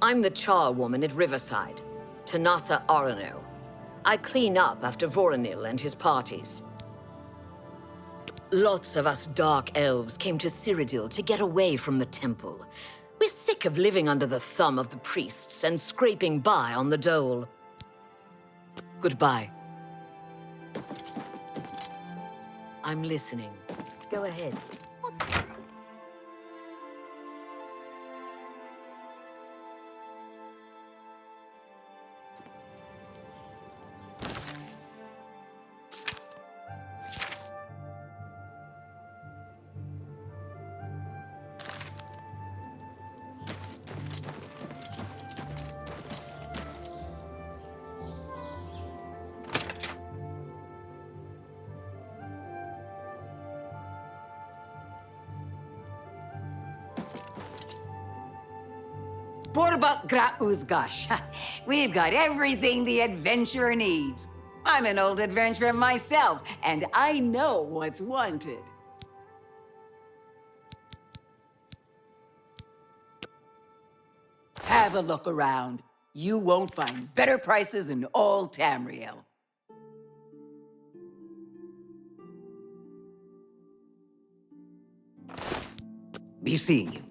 I'm the charwoman at Riverside, Tanasa Arano. I clean up after Voronil and his parties. Lots of us dark elves came to Cyrodiil to get away from the temple. We're sick of living under the thumb of the priests and scraping by on the dole. Goodbye. I'm listening. Go ahead. Borba gra uzgash. We've got everything the adventurer needs. I'm an old adventurer myself, and I know what's wanted. Have a look around. You won't find better prices in all Tamriel. Be seeing you.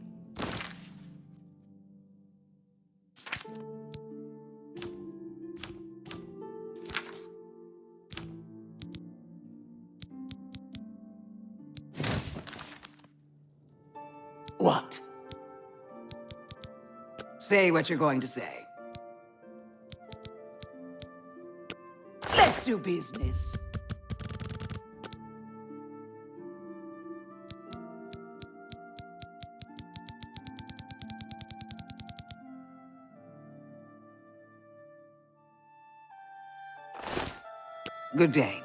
What? Say what you're going to say. Let's do business. Good day.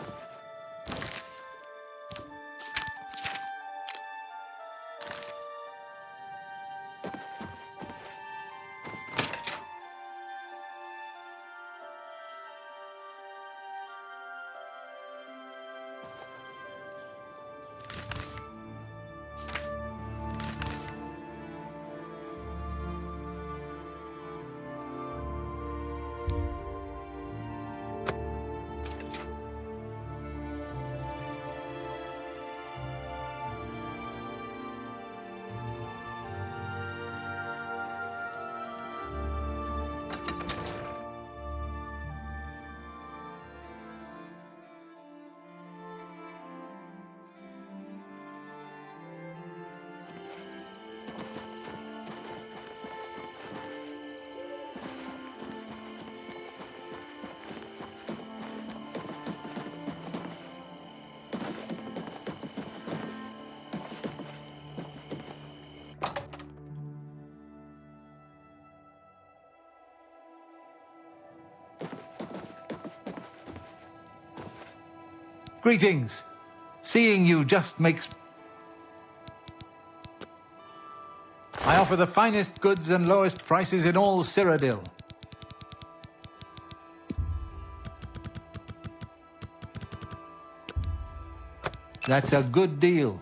Greetings. Seeing you just makes... I offer the finest goods and lowest prices in all Cyrodiil. That's a good deal.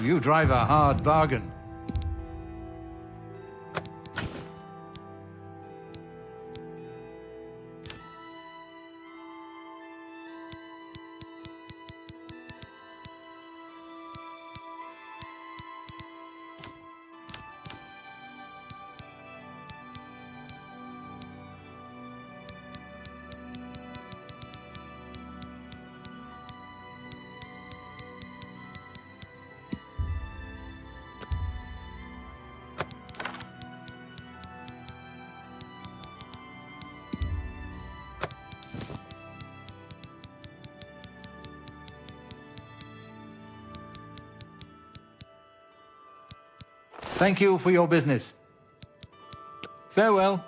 You drive a hard bargain. Thank you for your business. Farewell.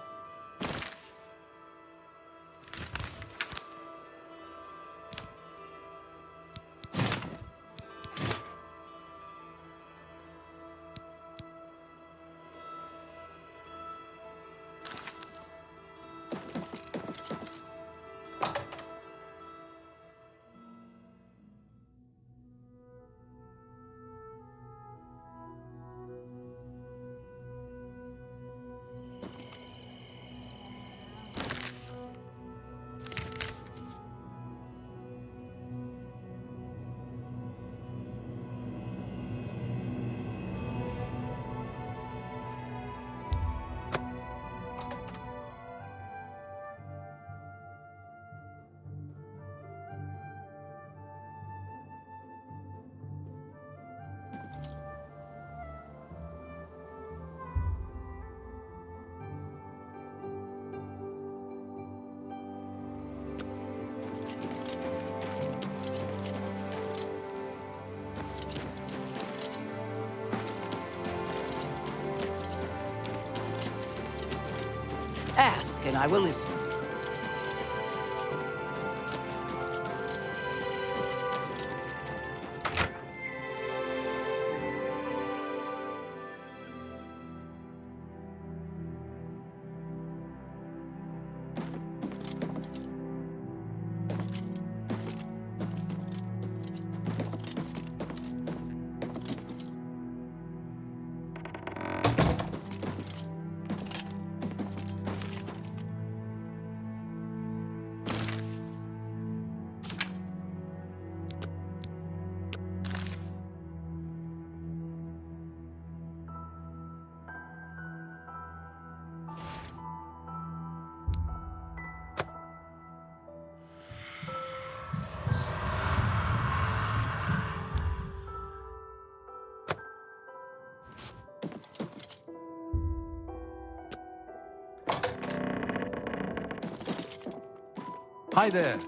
Ask, and I will listen. Hi there.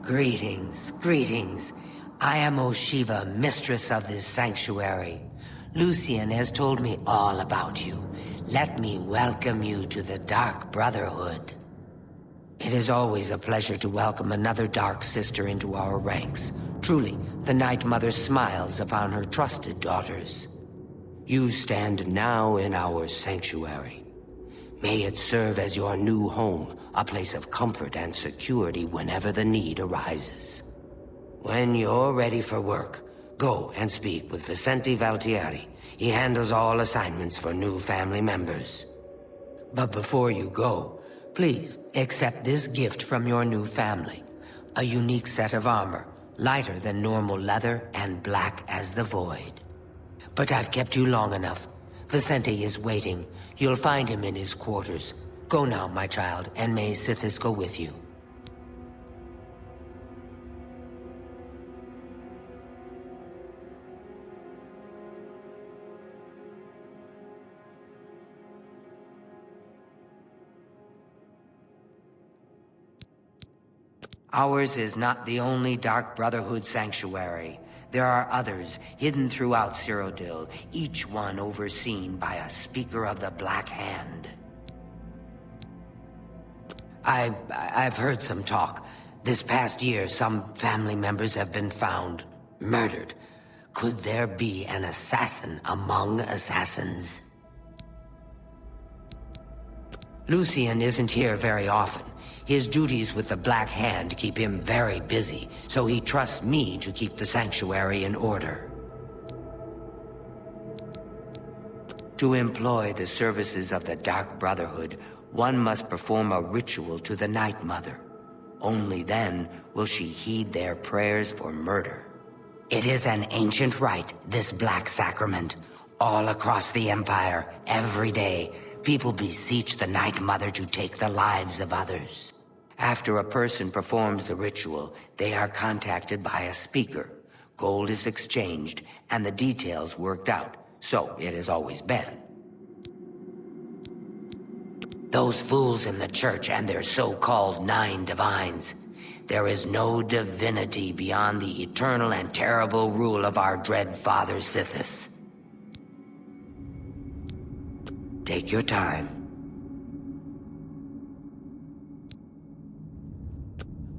Greetings, greetings. I am Oshiva, mistress of this sanctuary. Lucian has told me all about you. Let me welcome you to the Dark Brotherhood. It is always a pleasure to welcome another Dark Sister into our ranks. Truly, the Night Mother smiles upon her trusted daughters. You stand now in our sanctuary. May it serve as your new home, a place of comfort and security whenever the need arises. When you're ready for work, go and speak with Vicente Valtieri. He handles all assignments for new family members. But before you go, please accept this gift from your new family. A unique set of armor, lighter than normal leather and black as the void. But I've kept you long enough. Vicente is waiting. You'll find him in his quarters. Go now, my child, and may Sithis go with you. Ours is not the only Dark Brotherhood sanctuary. There are others hidden throughout Cyrodiil, each one overseen by a Speaker of the Black Hand. I've heard some talk. This past year, some family members have been found murdered. Could there be an assassin among assassins? Lucian isn't here very often. His duties with the Black Hand keep him very busy, so he trusts me to keep the sanctuary in order. To employ the services of the Dark Brotherhood, one must perform a ritual to the Night Mother. Only then will she heed their prayers for murder. It is an ancient rite, this Black Sacrament. All across the Empire, every day, people beseech the Night Mother to take the lives of others. After a person performs the ritual, they are contacted by a speaker. Gold is exchanged, and the details worked out. So it has always been. Those fools in the church and their so-called 9 divines. There is no divinity beyond the eternal and terrible rule of our dread father Sithis. Take your time.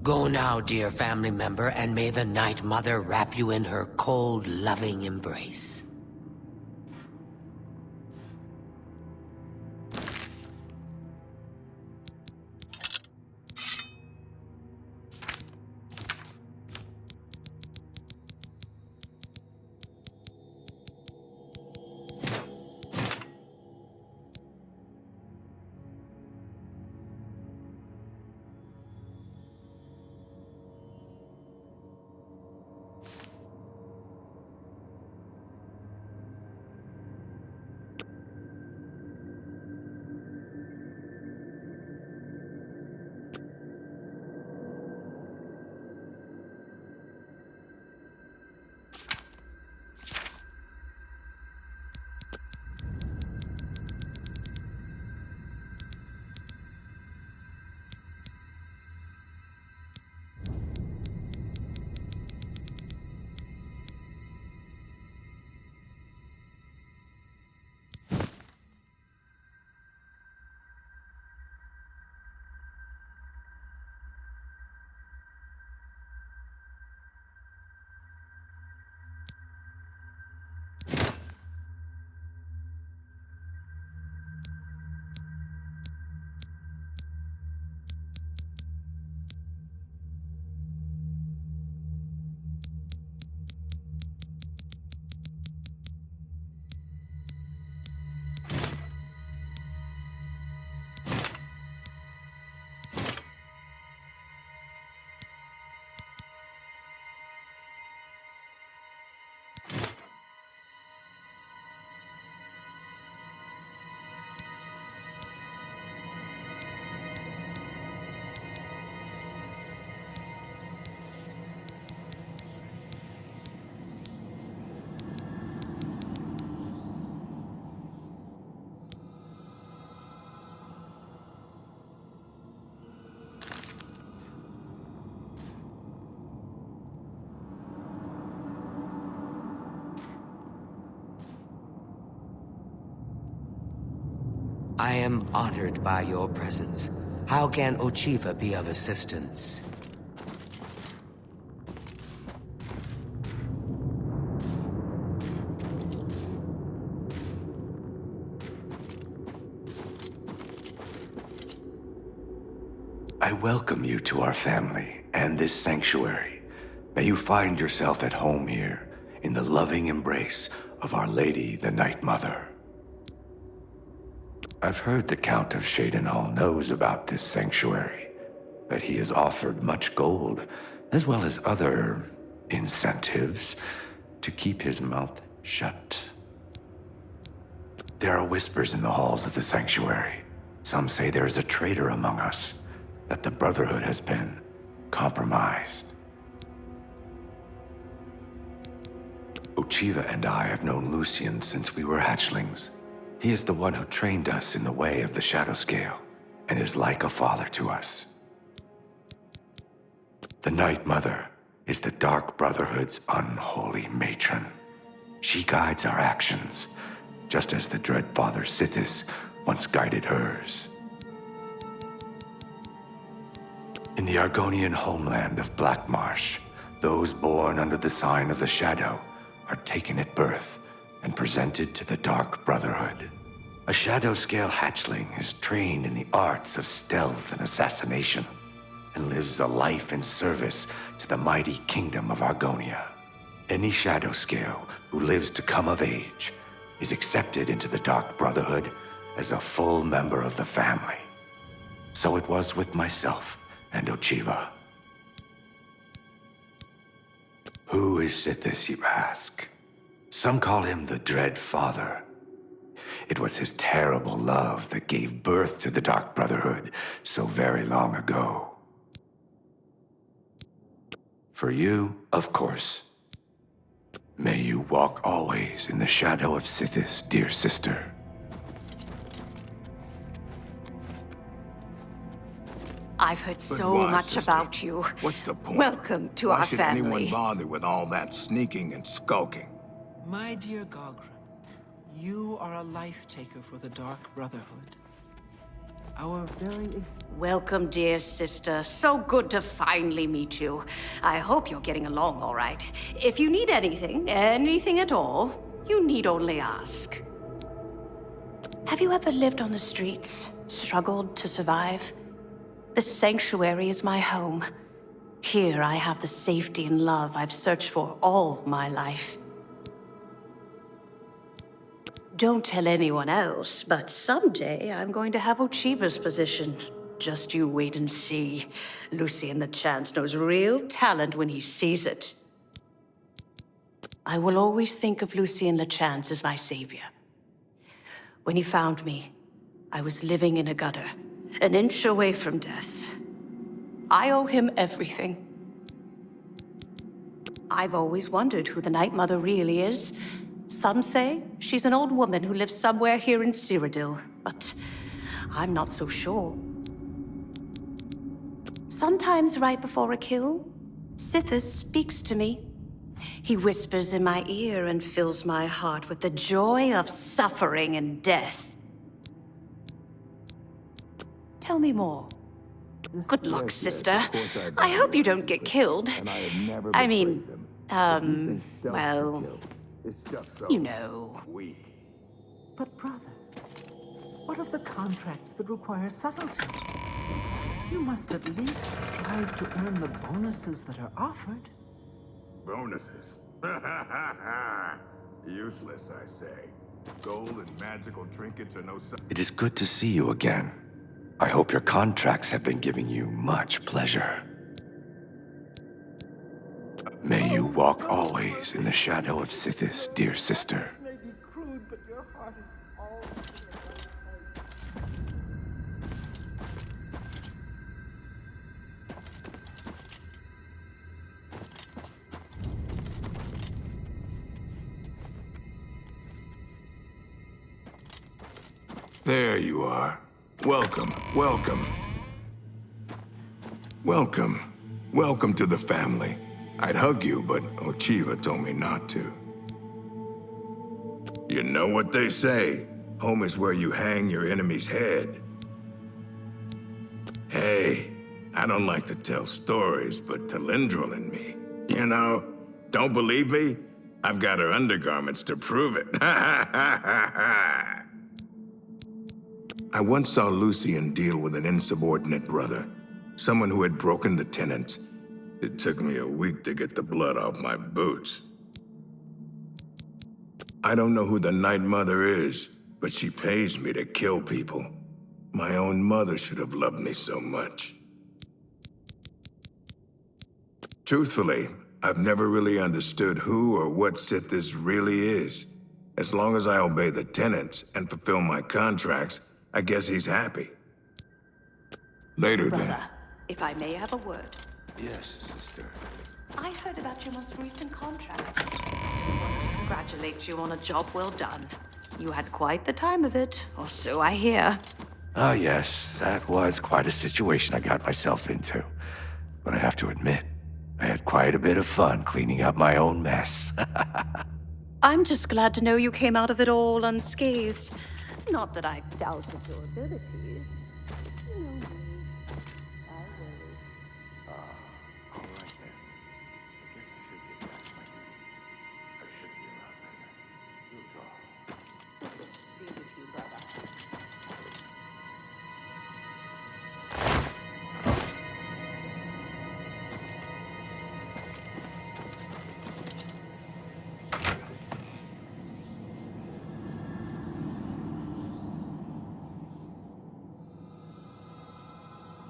Go now, dear family member, and may the Night Mother wrap you in her cold, loving embrace. I am honored by your presence. How can Ochiva be of assistance? I welcome you to our family and this sanctuary. May you find yourself at home here, in the loving embrace of Our Lady, the Night Mother. I've heard the Count of Shadenhall knows about this sanctuary, that he has offered much gold, as well as other incentives, to keep his mouth shut. There are whispers in the halls of the sanctuary. Some say there is a traitor among us, that the Brotherhood has been compromised. Ochiva and I have known Lucian since we were hatchlings. He is the one who trained us in the way of the Shadow Scale, and is like a father to us. The Night Mother is the Dark Brotherhood's unholy matron. She guides our actions, just as the Dread Father Sithis once guided hers. In the Argonian homeland of Black Marsh, those born under the sign of the Shadow are taken at birth and presented to the Dark Brotherhood. A shadow-scale hatchling is trained in the arts of stealth and assassination, and lives a life in service to the mighty kingdom of Argonia. Any shadow-scale who lives to come of age is accepted into the Dark Brotherhood as a full member of the family. So it was with myself and Ochiva. Who is Sithis, you ask? Some call him the Dread Father. It was his terrible love that gave birth to the Dark Brotherhood so very long ago. For you, of course. May you walk always in the shadow of Sithis, dear sister. I've heard so why, much sister? about you. What's the point? Welcome to Why our should family. anyone bother with all that sneaking and skulking? My dear Gogran, you are a life-taker for the Dark Brotherhood. Our very... Welcome, dear sister. So good to finally meet you. I hope you're getting along all right. If you need anything at all, you need only ask. Have you ever lived on the streets, struggled to survive? The sanctuary is my home. Here I have the safety and love I've searched for all my life. Don't tell anyone else, but someday I'm going to have Ochiva's position. Just you wait and see. Lucian the Chance knows real talent when he sees it. I will always think of Lucian LeChance as my savior. When he found me, I was living in a gutter, an inch away from death. I owe him everything. I've always wondered who the Night Mother really is. Some say she's an old woman who lives somewhere here in Cyrodiil, but I'm not so sure. Sometimes right before a kill, Sithis speaks to me. He whispers in my ear and fills my heart with the joy of suffering and death. Tell me more. Good luck, sister. I hope you don't get killed. I mean, well, you know. But brother, what of the contracts that require subtlety? You must at least strive to earn the bonuses that are offered. Bonuses? Useless, I say. Gold and magical trinkets are no... It is good to see you again. I hope your contracts have been giving you much pleasure. May you walk always in the shadow of Sithis, dear sister. May be crude, but your heart is all... There you are. Welcome, welcome. Welcome. Welcome to the family. I'd hug you, but Ochiva told me not to. You know what they say. Home is where you hang your enemy's head. Hey, I don't like to tell stories, but Talindril and me, you know, don't believe me? I've got her undergarments to prove it. I once saw Lucian deal with an insubordinate brother, someone who had broken the tenets. It took me a week to get the blood off my boots. I don't know who the Night Mother is, but she pays me to kill people. My own mother should have loved me so much. Truthfully, I've never really understood who or what Sithis really is. As long as I obey the tenets and fulfill my contracts, I guess he's happy. Later, then. Brother, if I may have a word. Yes, sister. I heard about your most recent contract. I just wanted to congratulate you on a job well done. You had quite the time of it, or so I hear. Ah, yes, that was quite a situation I got myself into. But I have to admit, I had quite a bit of fun cleaning up my own mess. I'm just glad to know you came out of it all unscathed. Not that I doubted your abilities. You know me. I worry. All right then. I guess I should get back to my duty. I should be around later. You'll talk. Be with you, brother.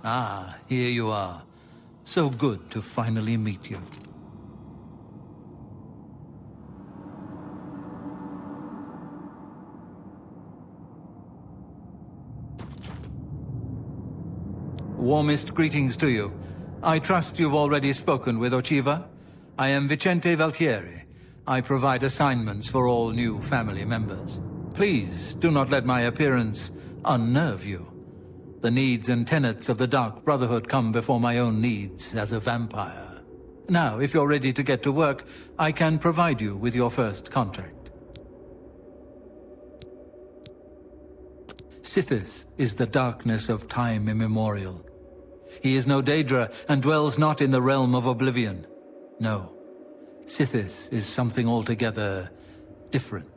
Ah, here you are. So good to finally meet you. Warmest greetings to you. I trust you've already spoken with Ochiva. I am Vicente Valtieri. I provide assignments for all new family members. Please do not let my appearance unnerve you. The needs and tenets of the Dark Brotherhood come before my own needs as a vampire. Now, if you're ready to get to work, I can provide you with your first contract. Sithis is the darkness of time immemorial. He is no Daedra and dwells not in the realm of Oblivion. No, Sithis is something altogether different.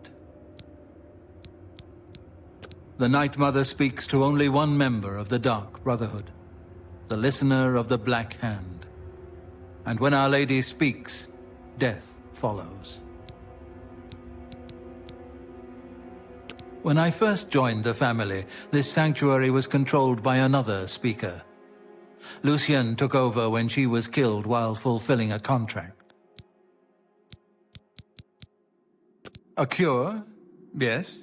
The Night Mother speaks to only one member of the Dark Brotherhood, the Listener of the Black Hand. And when Our Lady speaks, death follows. When I first joined the family, this sanctuary was controlled by another speaker. Lucien took over when she was killed while fulfilling a contract. A cure? Yes.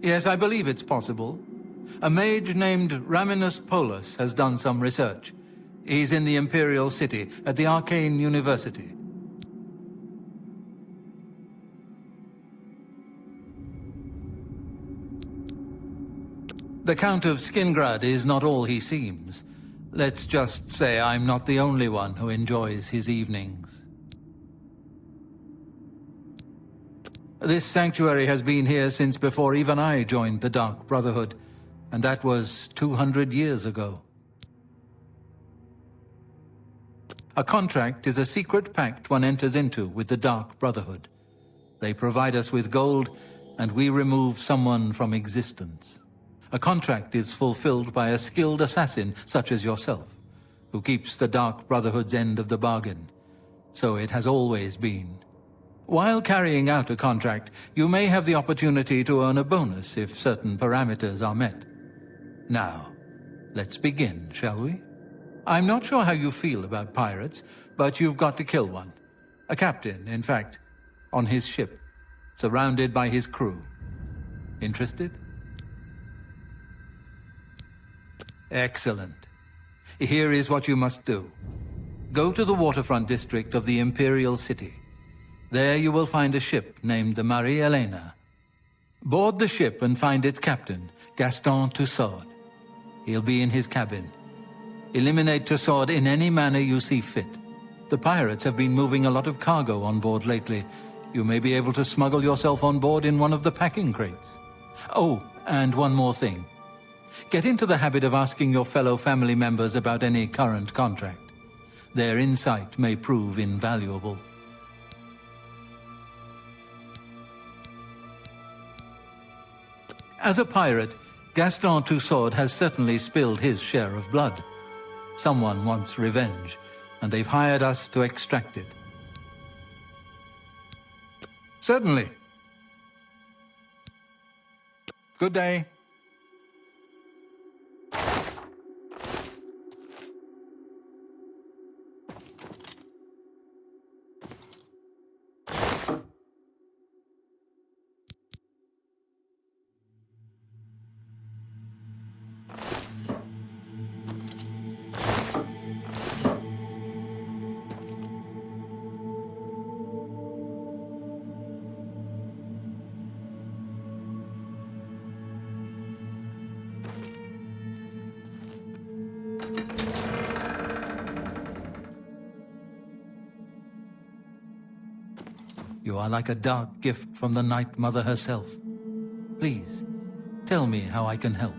Yes, I believe it's possible. A mage named Raminus Polus has done some research. He's in the Imperial City, at the Arcane University. The Count of Skingrad is not all he seems. Let's just say I'm not the only one who enjoys his evenings. This sanctuary has been here since before even I joined the Dark Brotherhood, and that was 200 years ago. A contract is a secret pact one enters into with the Dark Brotherhood. They provide us with gold, and we remove someone from existence. A contract is fulfilled by a skilled assassin such as yourself, who keeps the Dark Brotherhood's end of the bargain. So it has always been. While carrying out a contract, you may have the opportunity to earn a bonus if certain parameters are met. Now, let's begin, shall we? I'm not sure how you feel about pirates, but you've got to kill one. A captain, in fact, on his ship, surrounded by his crew. Interested? Excellent. Here is what you must do. Go to the waterfront district of the Imperial City. There you will find a ship named the Marie Elena. Board the ship and find its captain, Gaston Tussaud. He'll be in his cabin. Eliminate Tussaud in any manner you see fit. The pirates have been moving a lot of cargo on board lately. You may be able to smuggle yourself on board in one of the packing crates. Oh, and one more thing. Get into the habit of asking your fellow family members about any current contract. Their insight may prove invaluable. As a pirate, Gaston Tussaud has certainly spilled his share of blood. Someone wants revenge, and they've hired us to extract it. Certainly. Good day. You are like a dark gift from the Night Mother herself. Please, tell me how I can help.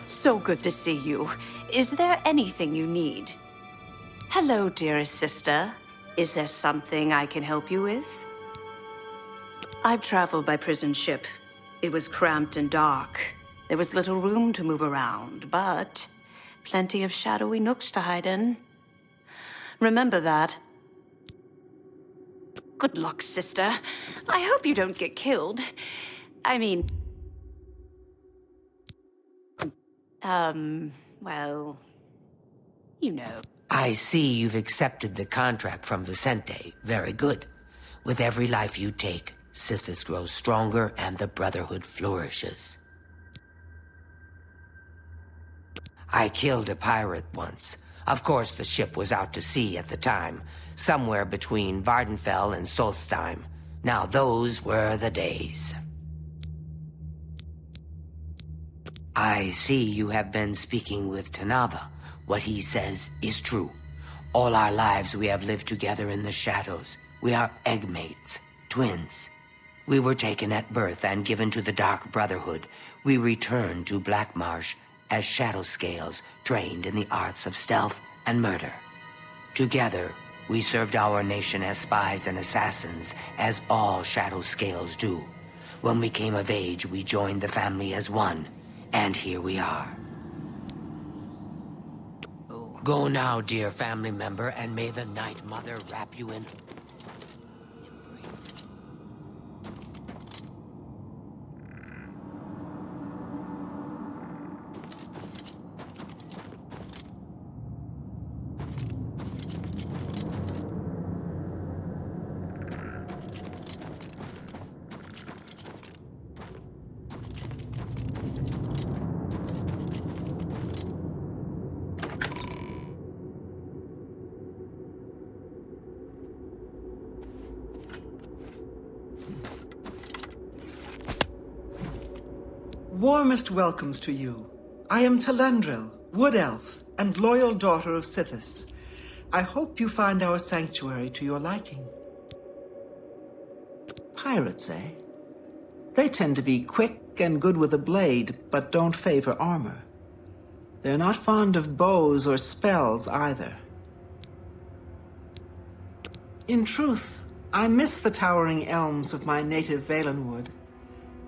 So good to see you. Is there anything you need? Hello, dearest sister. Is there something I can help you with? I've traveled by prison ship. It was cramped and dark. There was little room to move around, but plenty of shadowy nooks to hide in. Remember that. Good luck, sister. I hope you don't get killed. I mean... well... you know. I see you've accepted the contract from Vicente. Very good. With every life you take, Sithis grows stronger and the Brotherhood flourishes. I killed a pirate once. Of course, the ship was out to sea at the time, somewhere between Vardenfell and Solstheim. Now those were the days. I see you have been speaking with Tanava. What he says is true. All our lives we have lived together in the shadows. We are eggmates, twins. We were taken at birth and given to the Dark Brotherhood. We returned to Black Marsh as shadow scales trained in the arts of stealth and murder. Together, we served our nation as spies and assassins, as all shadow scales do. When we came of age, we joined the family as one, and here we are. Go now, dear family member, and may the Night Mother wrap you in embrace. Warmest welcomes to you. I am Telendril, Wood Elf, and loyal daughter of Sithis. I hope you find our sanctuary to your liking. Pirates, eh? They tend to be quick and good with a blade, but don't favor armor. They're not fond of bows or spells either. In truth, I miss the towering elms of my native Valenwood.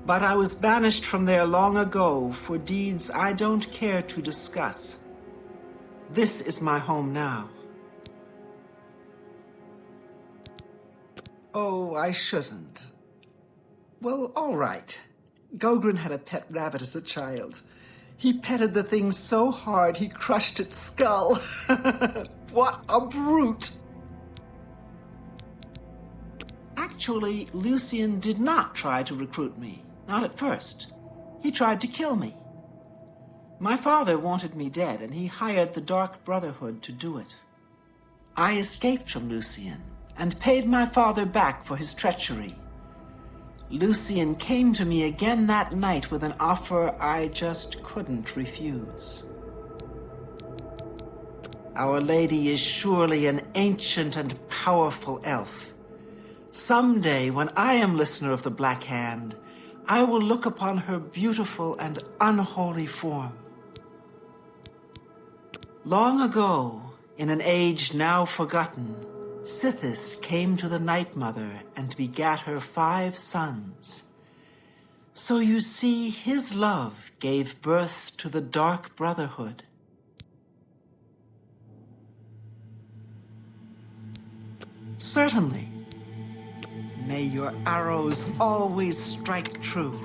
But I was banished from there long ago for deeds I don't care to discuss. This is my home now. Oh, I shouldn't. Well, all right. Gogren had a pet rabbit as a child. He petted the thing so hard he crushed its skull. What a brute! Actually, Lucian did not try to recruit me. Not at first. He tried to kill me. My father wanted me dead, and he hired the Dark Brotherhood to do it. I escaped from Lucian, and paid my father back for his treachery. Lucian came to me again that night with an offer I just couldn't refuse. Our Lady is surely an ancient and powerful elf. Someday, when I am Listener of the Black Hand, I will look upon her beautiful and unholy form. Long ago, in an age now forgotten, Sithis came to the Night Mother and begat her 5 sons. So you see, his love gave birth to the Dark Brotherhood. Certainly. May your arrows always strike true.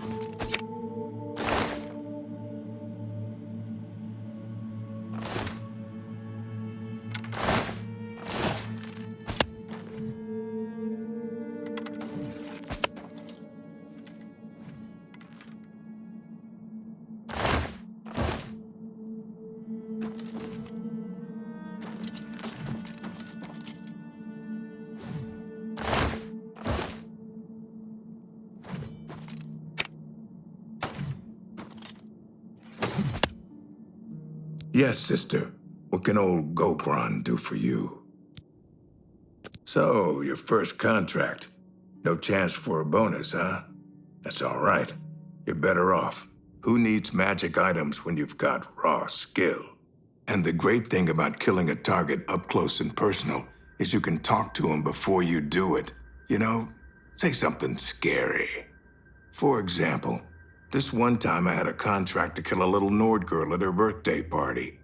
Yes, sister. What can old Gogron do for you? So, your first contract. No chance for a bonus, huh? That's all right. You're better off. Who needs magic items when you've got raw skill? And the great thing about killing a target up close and personal is you can talk to him before you do it. You know, say something scary. For example, this one time I had a contract to kill a little Nord girl at her birthday party.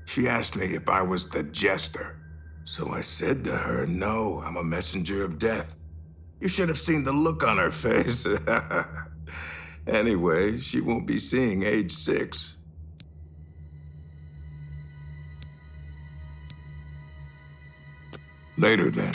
She asked me if I was the jester. So I said to her, no, I'm a messenger of death. You should have seen the look on her face. Anyway, she won't be seeing age 6. Later, then.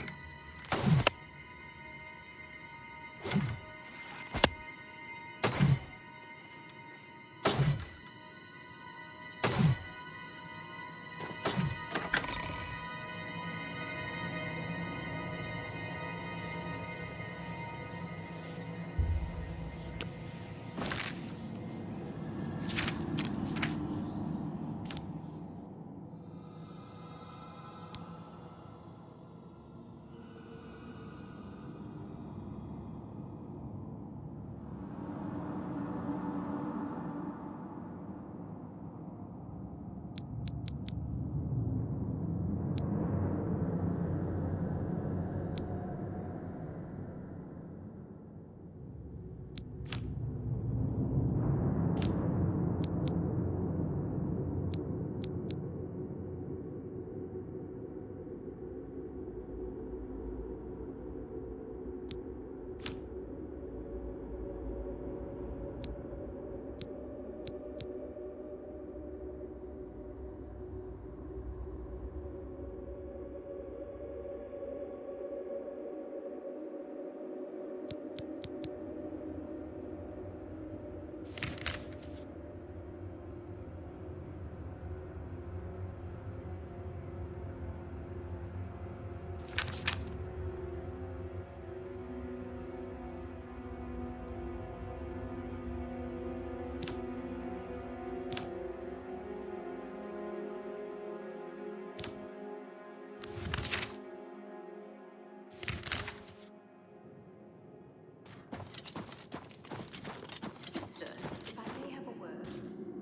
Sister, if I may have a word.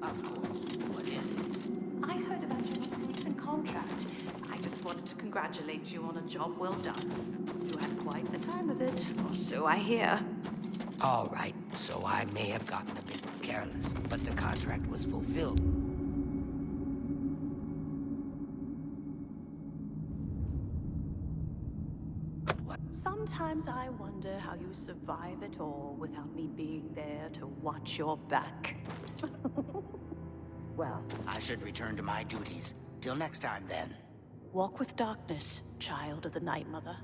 Of course. What is it? I heard about your most recent contract. I just wanted to congratulate you on a job well done. You had quite the time of it, or so I hear. All right, so I may have gotten a bit careless, but the contract was fulfilled. Sometimes I wonder how you survive it all without me being there to watch your back. Well, I should return to my duties. Till next time, then. Walk with darkness, child of the Night Mother.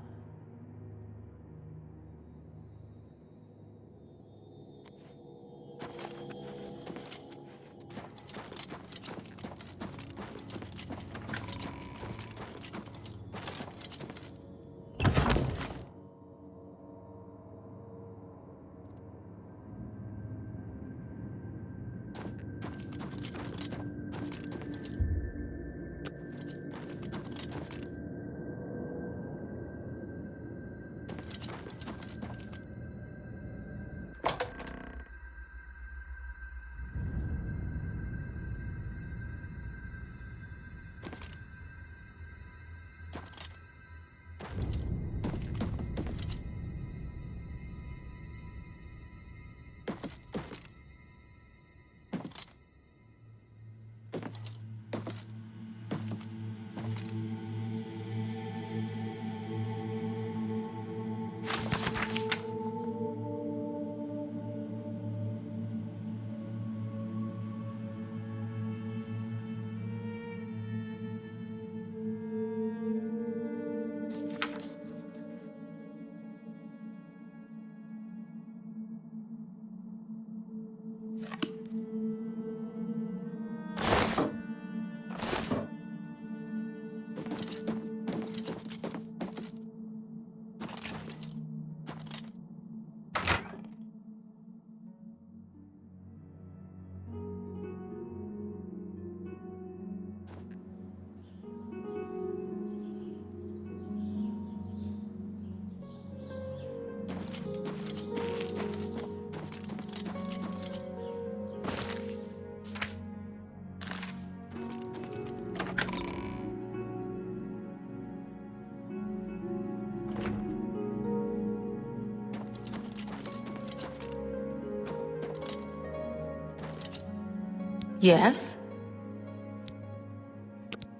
Yes?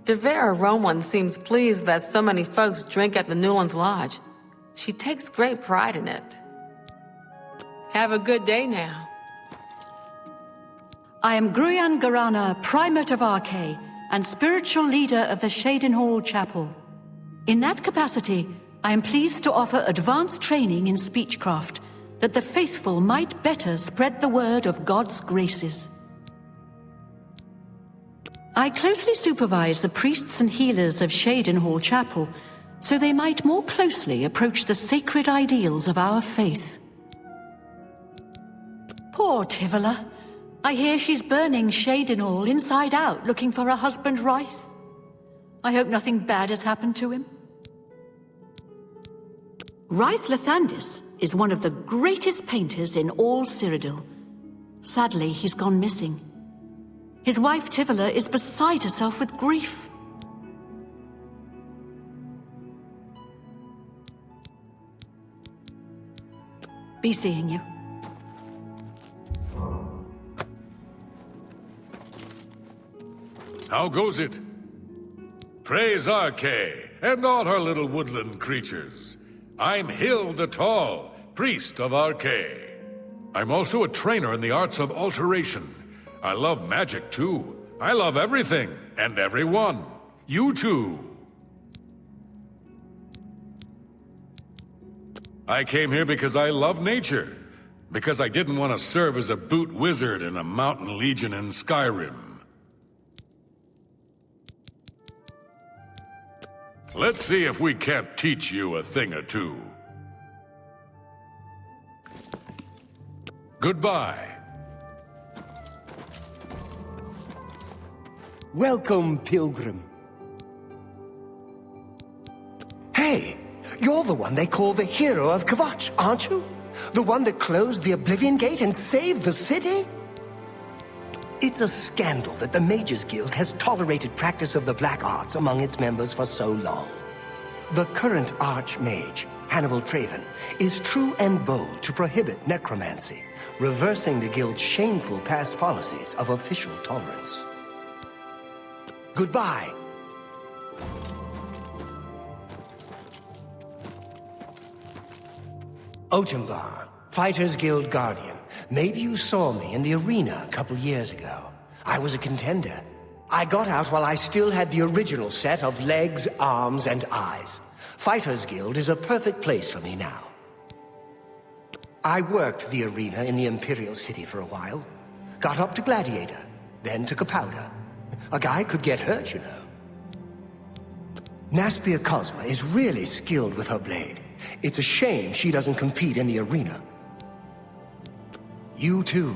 Devera Rowan seems pleased that so many folks drink at the Newlands Lodge. She takes great pride in it. Have a good day now. I am Gruyan Garana, Primate of Arche, and spiritual leader of the Shadenhall Chapel. In that capacity, I am pleased to offer advanced training in speechcraft, that the faithful might better spread the word of God's graces. I closely supervise the priests and healers of Shadenhall Chapel, so they might more closely approach the sacred ideals of our faith. Poor Tivola. I hear she's burning Shadenhall inside out, looking for her husband Ryth. I hope nothing bad has happened to him. Ryth Lathandis is one of the greatest painters in all Cyrodiil. Sadly, he's gone missing. His wife Tivola is beside herself with grief. Be seeing you. How goes it? Praise Arche, and all her little woodland creatures. I'm Hill the Tall, priest of Arche. I'm also a trainer in the arts of alteration. I love magic, too. I love everything, and everyone. You too. I came here because I love nature. Because I didn't want to serve as a boot wizard in a mountain legion in Skyrim. Let's see if we can't teach you a thing or two. Goodbye. Welcome, pilgrim. Hey, you're the one they call the hero of Kvatch, aren't you? The one that closed the Oblivion Gate and saved the city? It's a scandal that the Mages Guild has tolerated practice of the black arts among its members for so long. The current Archmage, Hannibal Traven, is true and bold to prohibit necromancy, reversing the Guild's shameful past policies of official tolerance. Goodbye. Otembar, Fighters Guild Guardian. Maybe you saw me in the arena a couple years ago. I was a contender. I got out while I still had the original set of legs, arms, and eyes. Fighters Guild is a perfect place for me now. I worked the arena in the Imperial City for a while. Got up to Gladiator, then took a powder. A guy could get hurt, you know. Naspia Cosma is really skilled with her blade. It's a shame she doesn't compete in the arena. You too.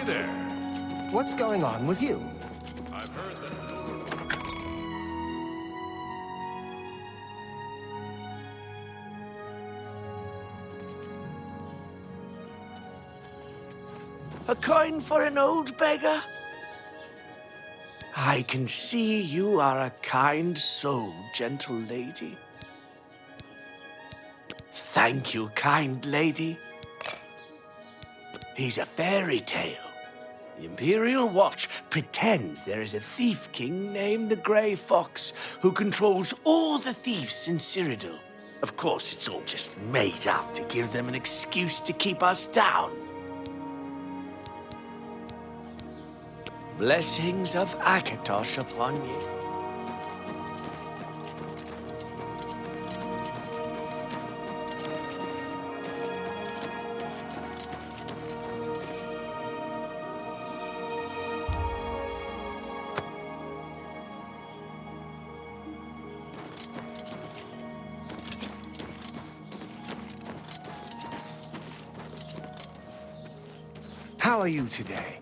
there. What's going on with you? I've heard that. A coin for an old beggar? I can see you are a kind soul, gentle lady. Thank you, kind lady. He's a fairy tale. The Imperial Watch pretends there is a thief king named the Grey Fox who controls all the thieves in Cyrodiil. Of course, it's all just made up to give them an excuse to keep us down. Blessings of Akatosh upon you. How are you today?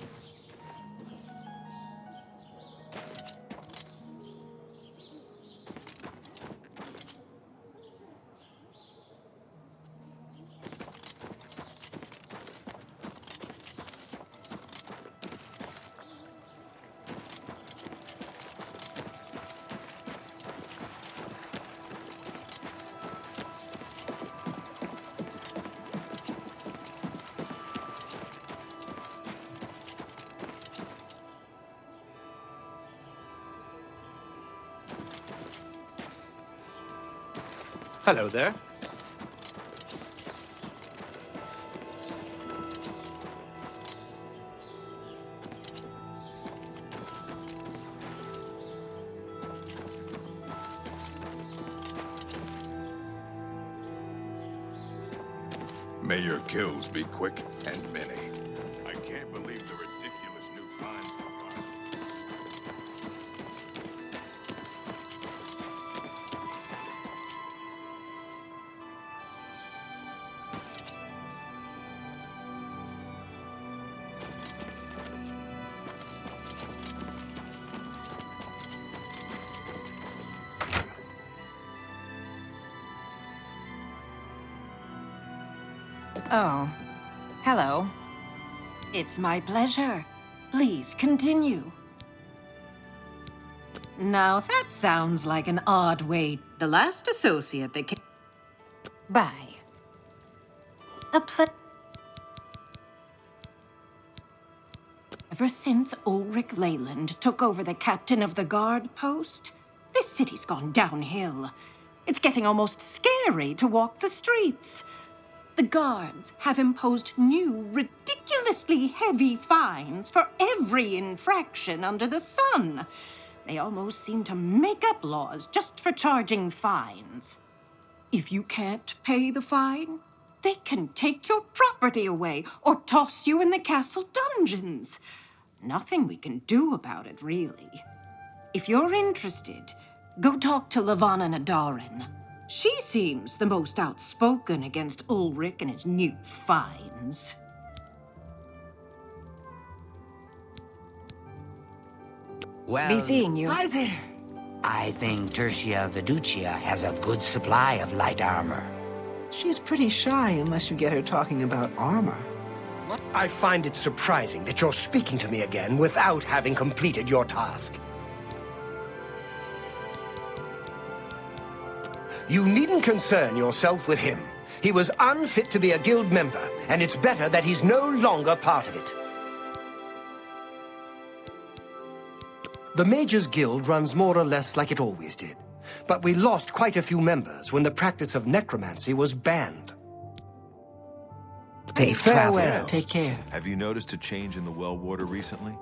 Hello there. May your kills be quick and many. I can't believe the ridiculous new finds they've got. Oh, hello. It's my pleasure. Please continue. Now that sounds like an odd way. The last associate that came... Bye. Ever since Ulrich Leyland took over the captain of the guard post, this city's gone downhill. It's getting almost scary to walk the streets. The guards have imposed new, ridiculously heavy fines for every infraction under the sun. They almost seem to make up laws just for charging fines. If you can't pay the fine, they can take your property away or toss you in the castle dungeons. Nothing we can do about it, really. If you're interested, go talk to Lavanna Nadarin. She seems the most outspoken against Ulrich and his new fines. Well, Be seeing you. Hi there. I think Tertia Veducia has a good supply of light armor. She's pretty shy unless you get her talking about armor. I find it surprising that you're speaking to me again without having completed your task. You needn't concern yourself with him. He was unfit to be a guild member, and it's better that he's no longer part of it. The Mages Guild runs more or less like it always did, but we lost quite a few members when the practice of necromancy was banned. Safe Farewell. travel. Take care. Have you noticed a change in the well water recently?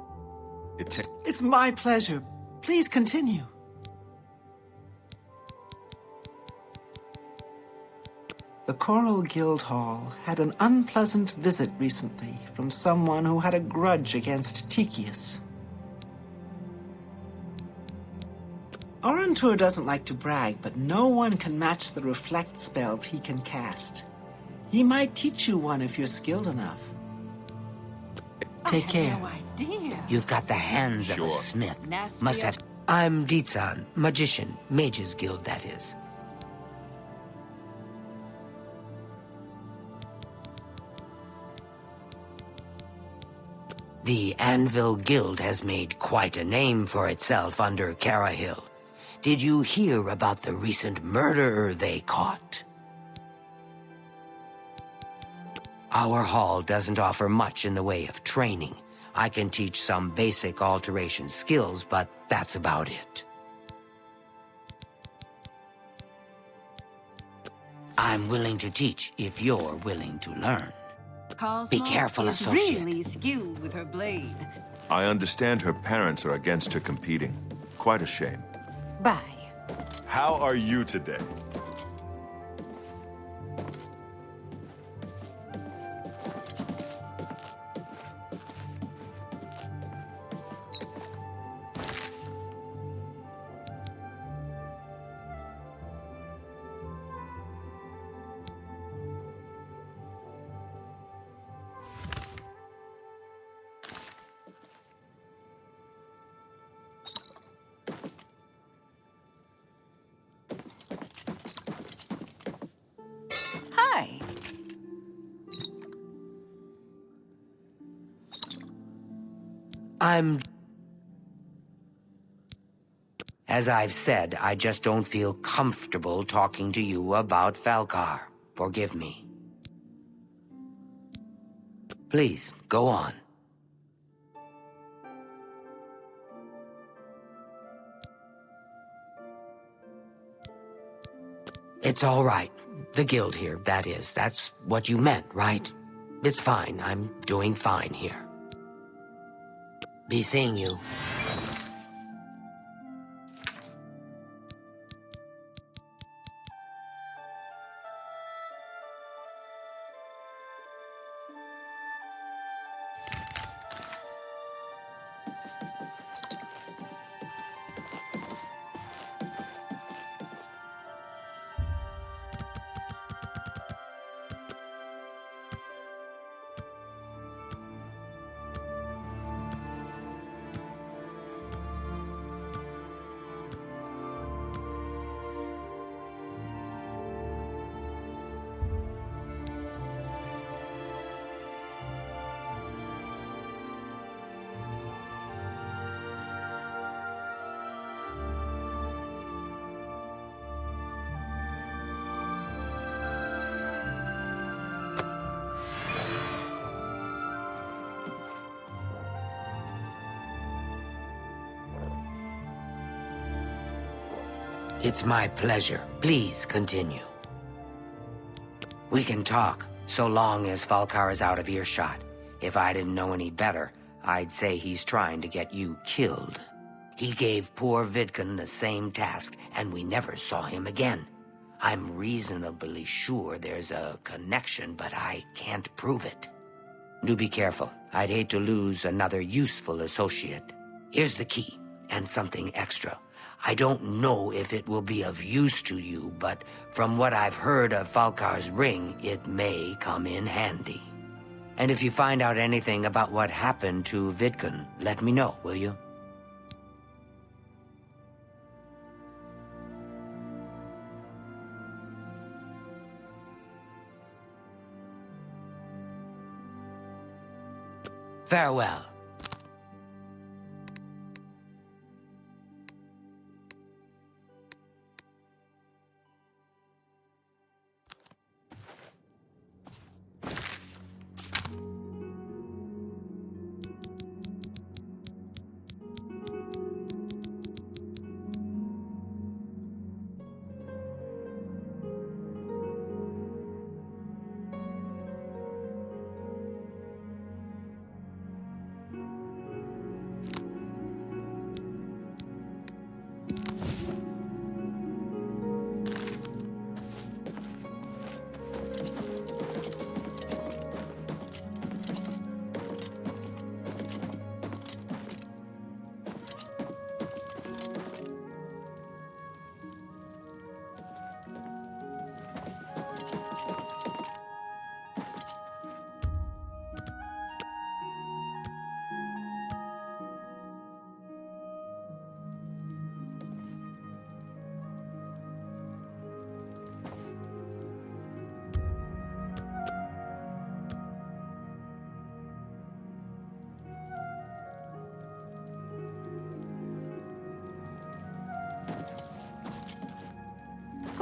It's my pleasure. Please continue. The Coral Guild Hall had an unpleasant visit recently from someone who had a grudge against Tychius. Orantur doesn't like to brag, but no one can match the reflect spells he can cast. He might teach you one if you're skilled enough. Take care. No idea. You've got the hands of a smith. Nasty Must have... I'm Ditsan, magician. Mages Guild, that is. The Anvil Guild has made quite a name for itself under Carahill. Did you hear about the recent murderer they caught? Our hall doesn't offer much in the way of training. I can teach some basic alteration skills, but that's about it. I'm willing to teach if you're willing to learn. Cosmo Be careful, is associate. really skilled with her blade. I understand her parents are against her competing. Quite a shame. Bye. How are you today? Hi. As I've said, I just don't feel comfortable talking to you about Falcar. Forgive me. Please, go on. It's all right. The guild here, that is. That's what you meant, right? It's fine. I'm doing fine here. Be seeing you. It's my pleasure. Please continue. We can talk, so long as Falcar is out of earshot. If I didn't know any better, I'd say he's trying to get you killed. He gave poor Vidkun the same task, and we never saw him again. I'm reasonably sure there's a connection, but I can't prove it. Do be careful. I'd hate to lose another useful associate. Here's the key, and something extra. I don't know if it will be of use to you, but from what I've heard of Falcar's ring, it may come in handy. And if you find out anything about what happened to Vidkun, let me know, will you? Farewell.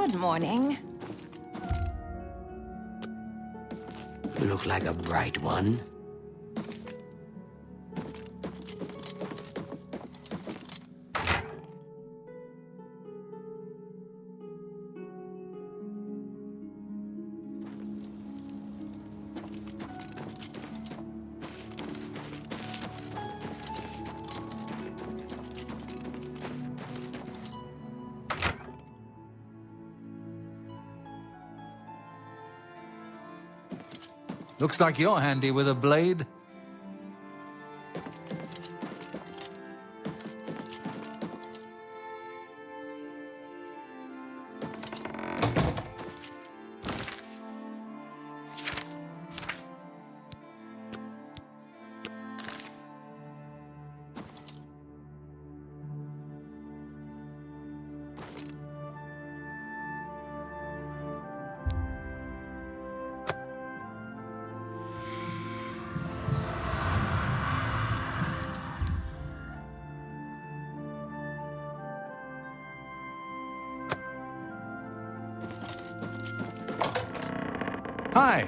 Good morning. You look like a bright one. Looks like you're handy with a blade. Hi.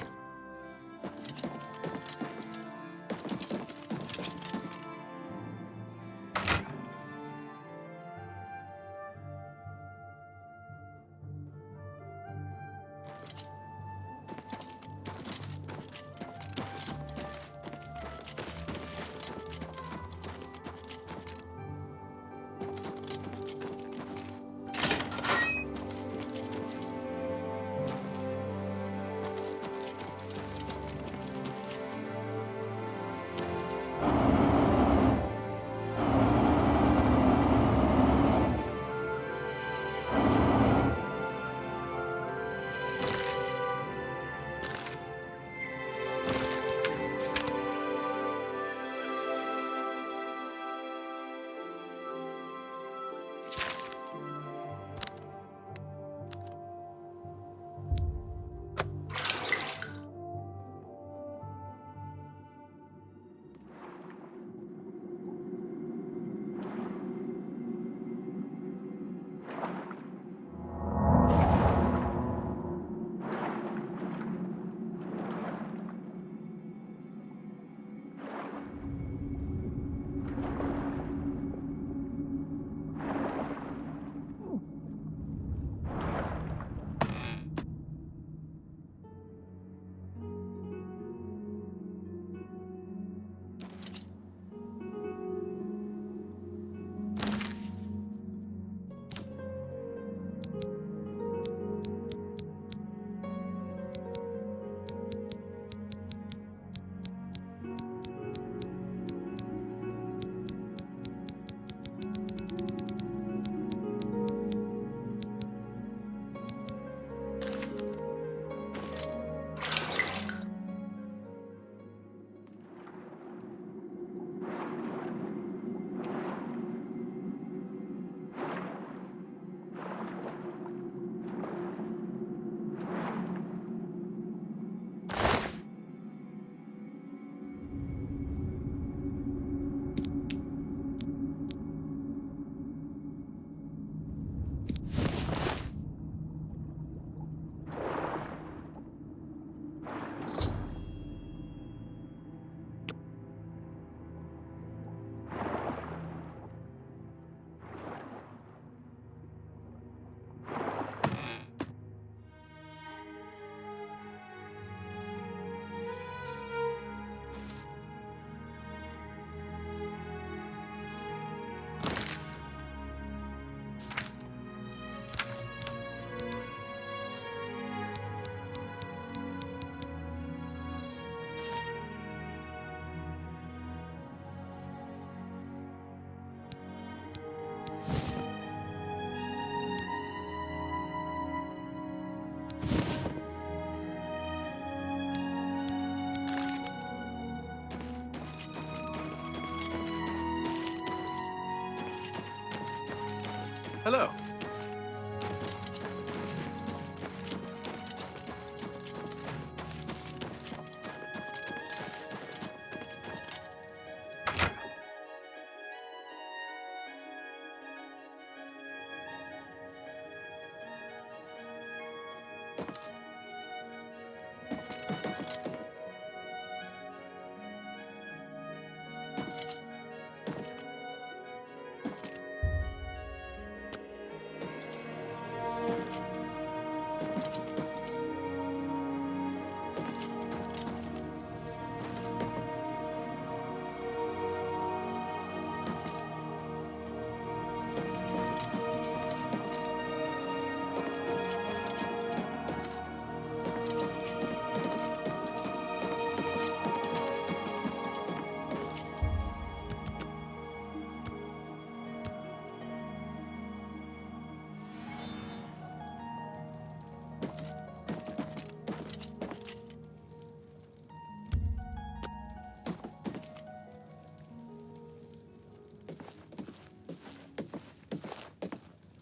Hello.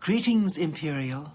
Greetings, Imperial.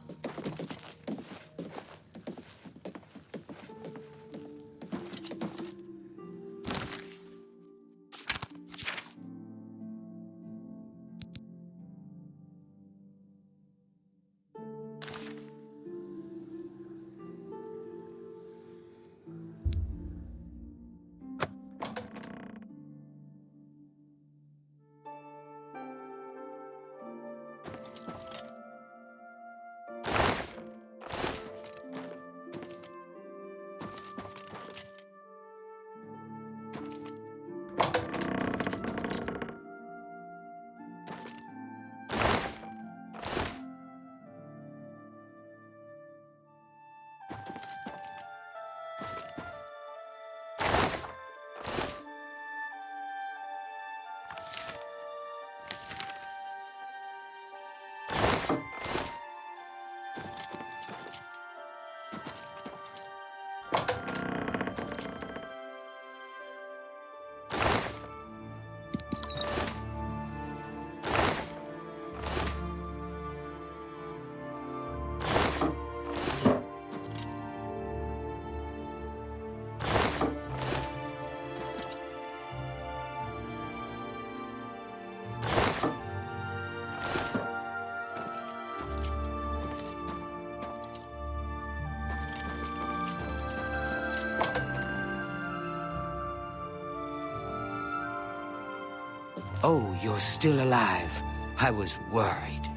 Oh, you're still alive. I was worried.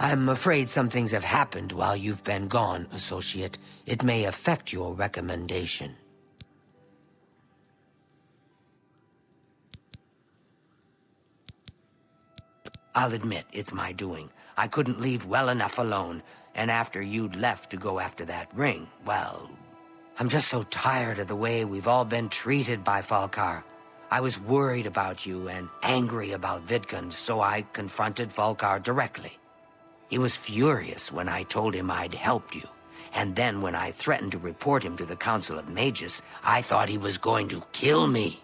I'm afraid some things have happened while you've been gone, Associate. It may affect your recommendation. I'll admit, it's my doing. I couldn't leave well enough alone, and after you'd left to go after that ring, well... I'm just so tired of the way we've all been treated by Falkar. I was worried about you and angry about Vidkund, so I confronted Falkar directly. He was furious when I told him I'd helped you, and then when I threatened to report him to the Council of Mages, I thought he was going to kill me.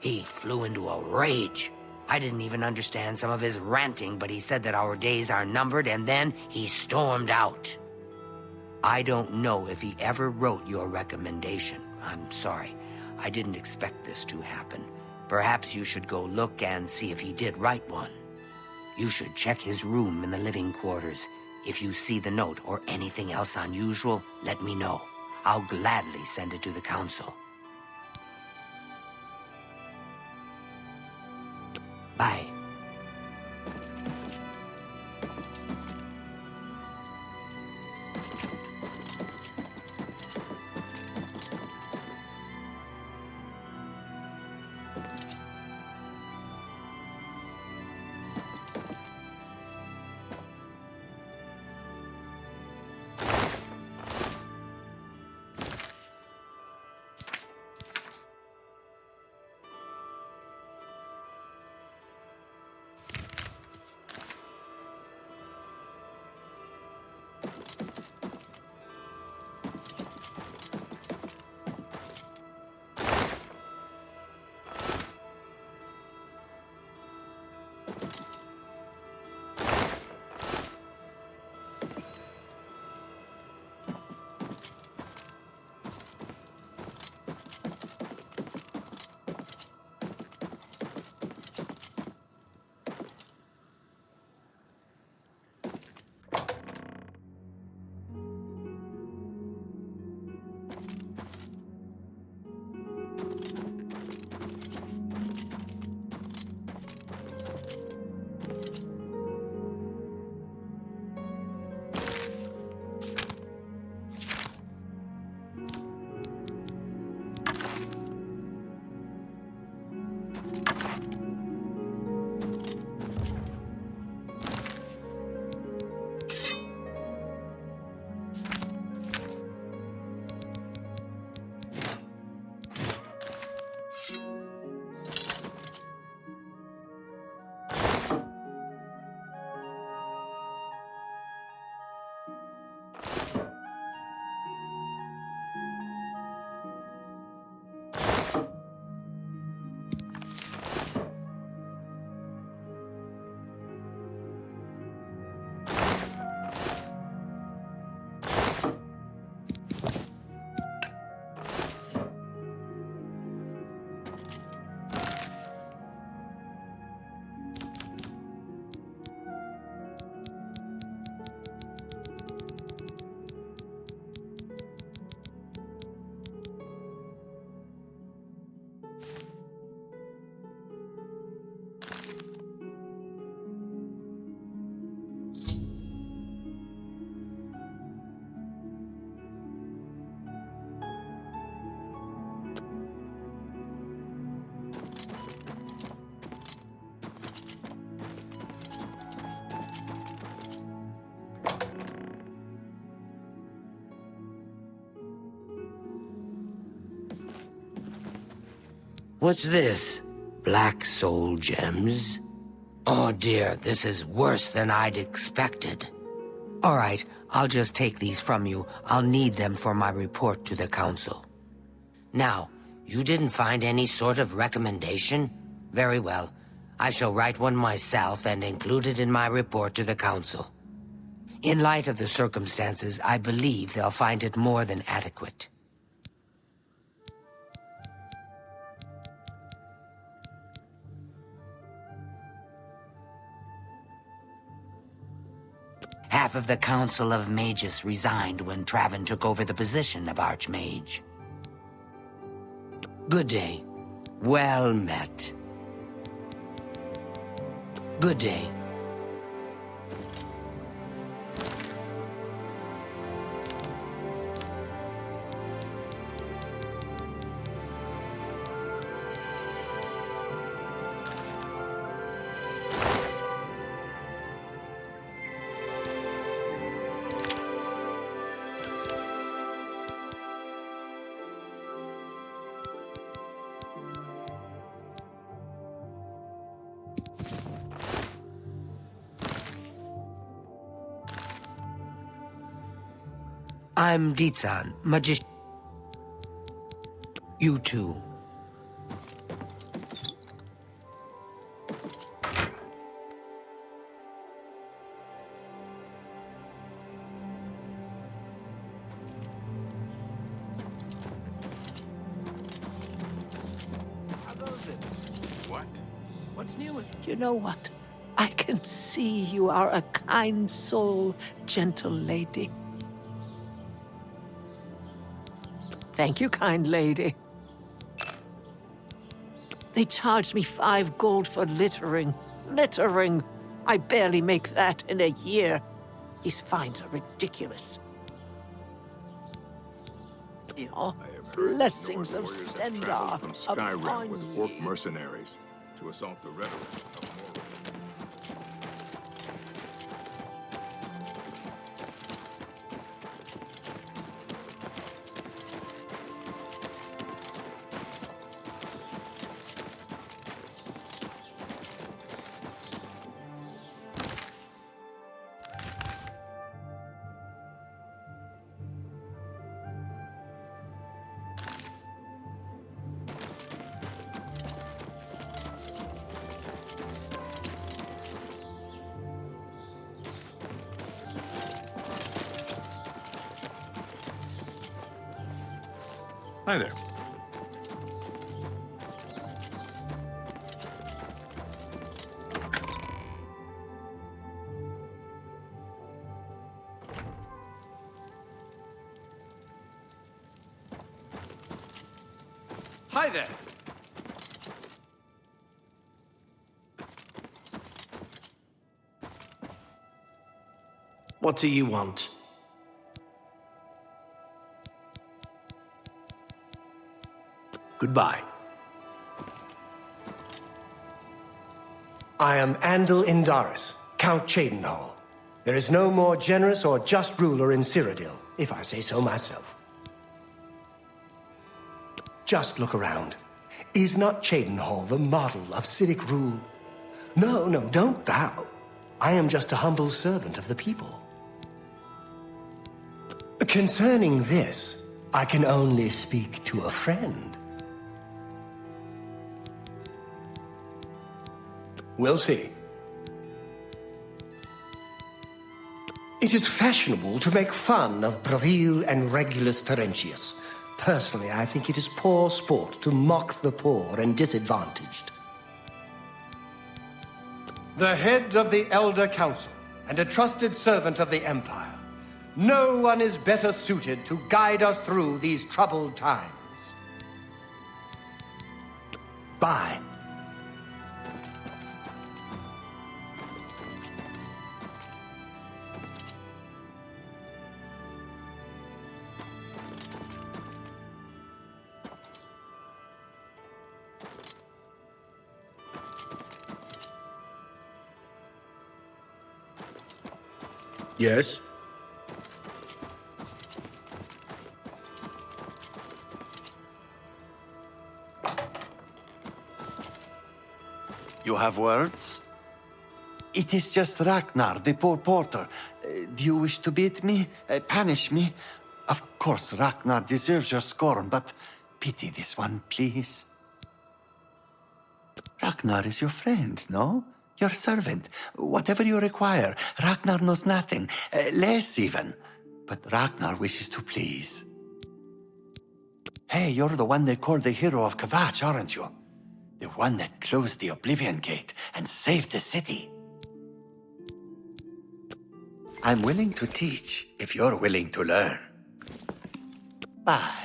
He flew into a rage. I didn't even understand some of his ranting, but he said that our days are numbered, and then he stormed out. I don't know if he ever wrote your recommendation. I'm sorry. I didn't expect this to happen. Perhaps you should go look and see if he did write one. You should check his room in the living quarters. If you see the note or anything else unusual, let me know. I'll gladly send it to the Council. Bye. What's this? Black soul gems? Oh dear, this is worse than I'd expected. All right, I'll just take these from you. I'll need them for my report to the council. Now, you didn't find any sort of recommendation? Very well. I shall write one myself and include it in my report to the council. In light of the circumstances, I believe they'll find it more than adequate. Half of the Council of Mages resigned when Traven took over the position of Archmage. Good day. Well met. Good day. I'm Ditsan, magician. You too. How goes it? What? What's new with You know what? I can see you are a kind soul, gentle lady. Thank you, kind lady. They charged me 5 gold for littering. Littering! I barely make that in a year. These fines are ridiculous. Oh, blessings of Stendar from Skyrim upon with ye. orc mercenaries to assault the rhetoric of Morrowind. Hi there. Hi there. What do you want? Goodbye. I am Andal Indaris, Count Cheydinhal. There is no more generous or just ruler in Cyrodiil, if I say so myself. Just look around. Is not Cheydinhal the model of civic rule? No, no, don't bow. I am just a humble servant of the people. Concerning this, I can only speak to a friend. We'll see. It is fashionable to make fun of Bravil and Regulus Terentius. Personally, I think it is poor sport to mock the poor and disadvantaged. The head of the Elder Council and a trusted servant of the Empire. No one is better suited to guide us through these troubled times. Bye. Yes? You have words? It is just Ragnar, the poor porter. Do you wish to beat me? Punish me? Of course, Ragnar deserves your scorn, but pity this one, please. Ragnar is your friend, no? Your servant. Whatever you require. Ragnar knows nothing. Less even. But Ragnar wishes to please. Hey, you're the one they call the hero of Kvatch, aren't you? The one that closed the Oblivion Gate and saved the city. I'm willing to teach if you're willing to learn. Bye.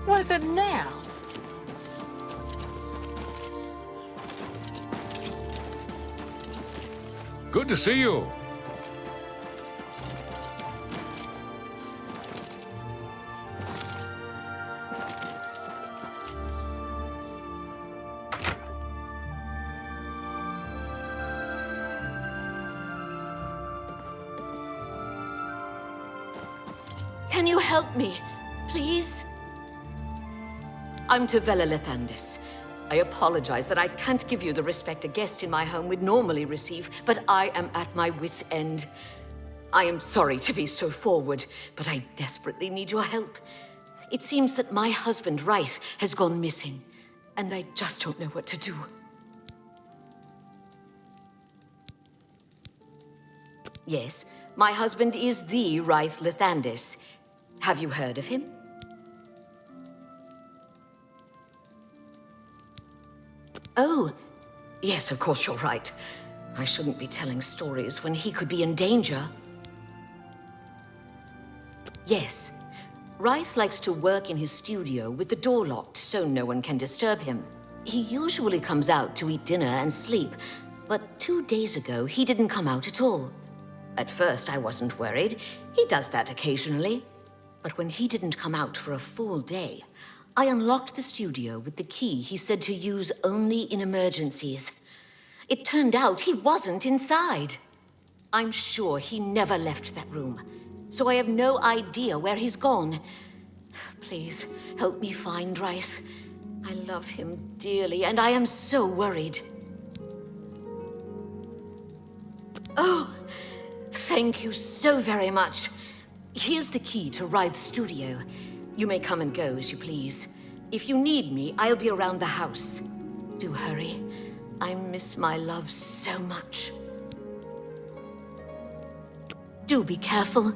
What is it now? Good to see you. Can you help me, please? I'm Tavella Lethandis. I apologize that I can't give you the respect a guest in my home would normally receive, but I am at my wit's end. I am sorry to be so forward, but I desperately need your help. It seems that my husband, Rice, has gone missing, and I just don't know what to do. Yes, my husband is the Rice Lethandis. Have you heard of him? Oh, yes, of course you're right. I shouldn't be telling stories when he could be in danger. Yes. Rice likes to work in his studio with the door locked so no one can disturb him. He usually comes out to eat dinner and sleep, but 2 days ago he didn't come out at all. At first I wasn't worried. He does that occasionally. But when he didn't come out for a full day, I unlocked the studio with the key he said to use only in emergencies. It turned out he wasn't inside. I'm sure he never left that room, so I have no idea where he's gone. Please, help me find Rice. I love him dearly, and I am so worried. Oh, thank you so very much. Here's the key to Rice's studio. You may come and go as you please. If you need me, I'll be around the house. Do hurry. I miss my love so much. Do be careful.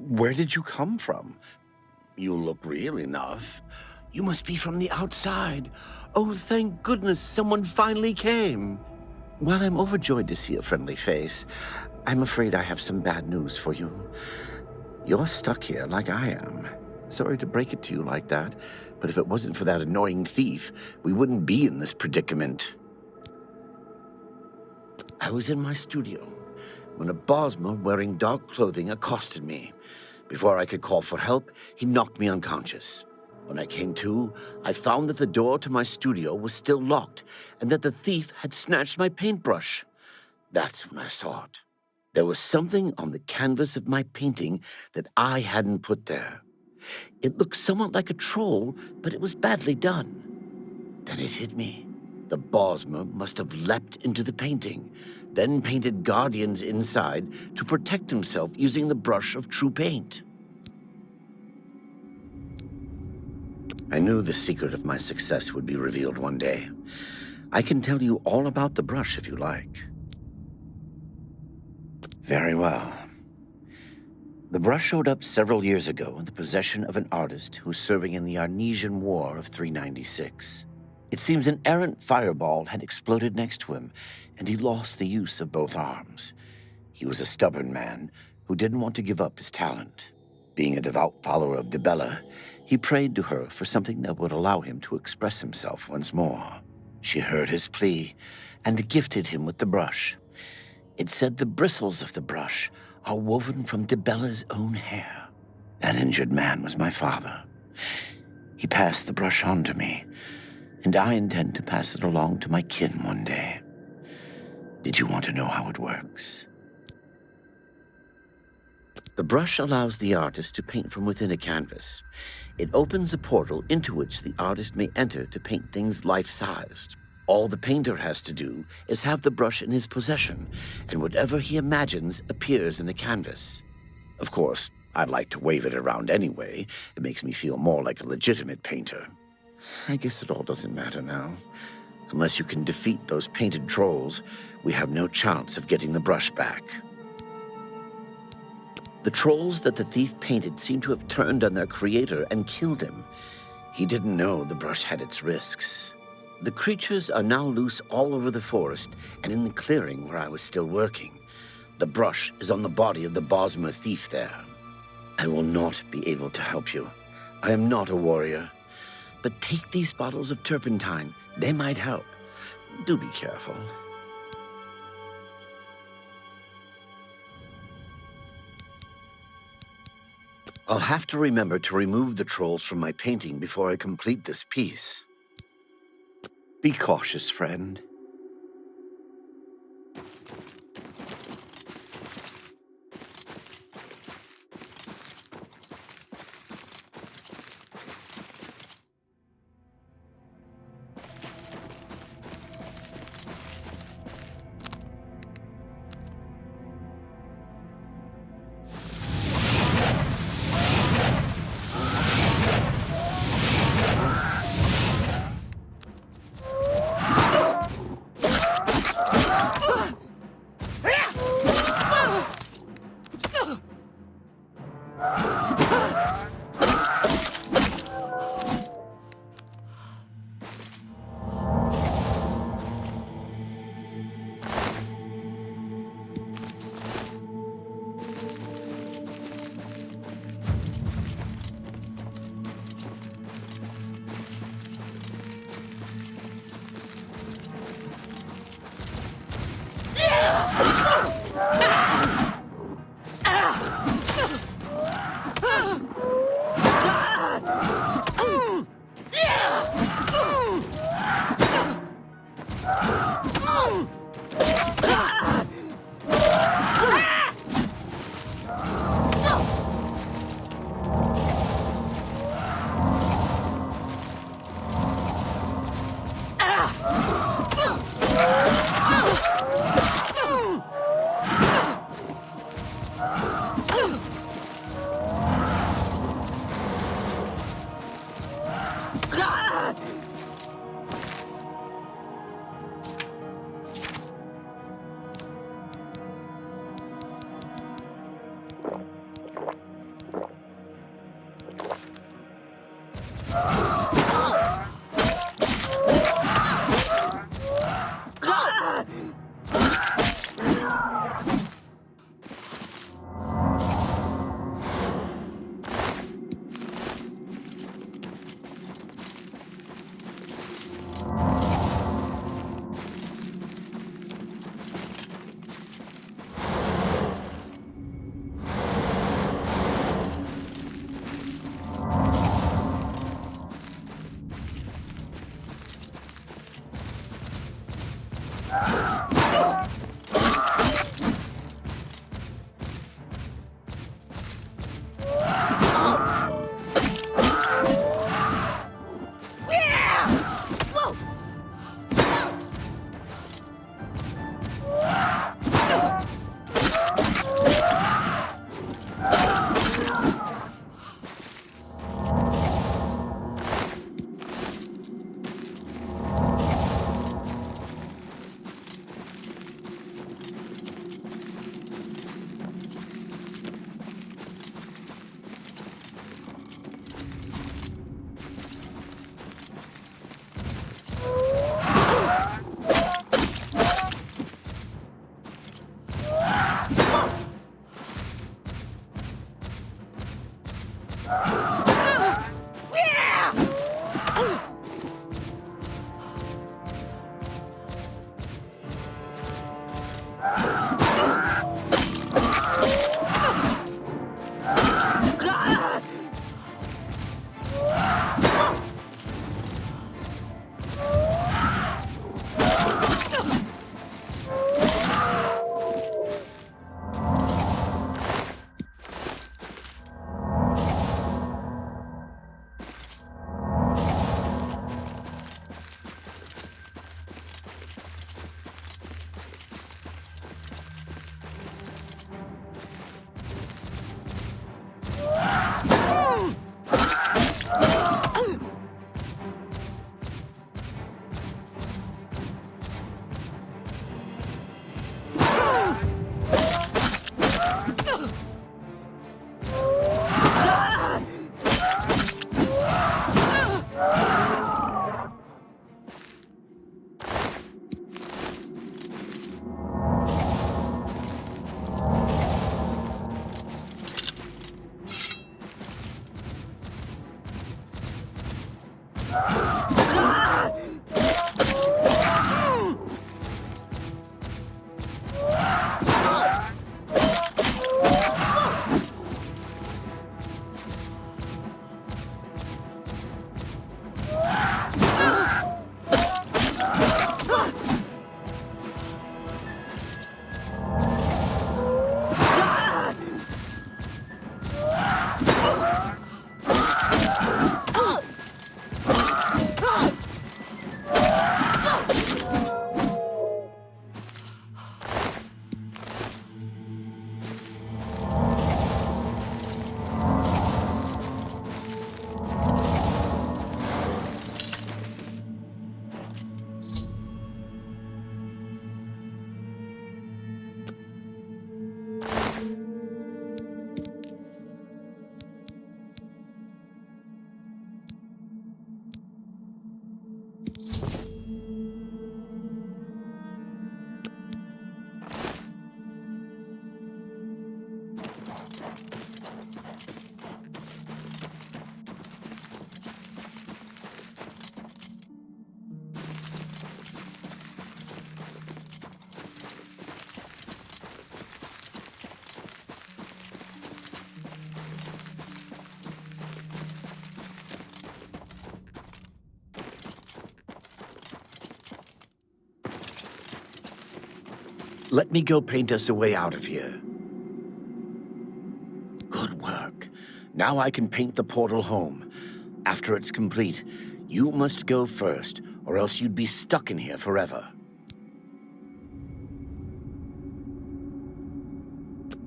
Where did you come from? You look real enough. You must be from the outside. Oh, thank goodness someone finally came. While I'm overjoyed to see a friendly face, I'm afraid I have some bad news for you. You're stuck here like I am. Sorry to break it to you like that, but if it wasn't for that annoying thief, we wouldn't be in this predicament. I was in my studio when a Bosmer wearing dark clothing accosted me. Before I could call for help, he knocked me unconscious. When I came to, I found that the door to my studio was still locked and that the thief had snatched my paintbrush. That's when I saw it. There was something on the canvas of my painting that I hadn't put there. It looked somewhat like a troll, but it was badly done. Then it hit me. The Bosmer must have leapt into the painting, then painted guardians inside to protect himself using the brush of true paint. I knew the secret of my success would be revealed one day. I can tell you all about the brush if you like. Very well. The brush showed up several years ago in the possession of an artist who was serving in the Arnesian War of 396. It seems an errant fireball had exploded next to him, and he lost the use of both arms. He was a stubborn man who didn't want to give up his talent. Being a devout follower of Dibella, he prayed to her for something that would allow him to express himself once more. She heard his plea and gifted him with the brush. It said the bristles of the brush are woven from Dibella's own hair. That injured man was my father. He passed the brush on to me, and I intend to pass it along to my kin one day. Did you want to know how it works? The brush allows the artist to paint from within a canvas. It opens a portal into which the artist may enter to paint things life-sized. All the painter has to do is have the brush in his possession, and whatever he imagines appears in the canvas. Of course, I'd like to wave it around anyway. It makes me feel more like a legitimate painter. I guess it all doesn't matter now. Unless you can defeat those painted trolls, we have no chance of getting the brush back. The trolls that the thief painted seem to have turned on their creator and killed him. He didn't know the brush had its risks. The creatures are now loose all over the forest and in the clearing where I was still working. The brush is on the body of the Bosmer thief there. I will not be able to help you. I am not a warrior. But take these bottles of turpentine. They might help. Do be careful. I'll have to remember to remove the trolls from my painting before I complete this piece. Be cautious, friend. let me go paint us a way out of here. Good work. Now I can paint the portal home. After it's complete, you must go first, or else you'd be stuck in here forever.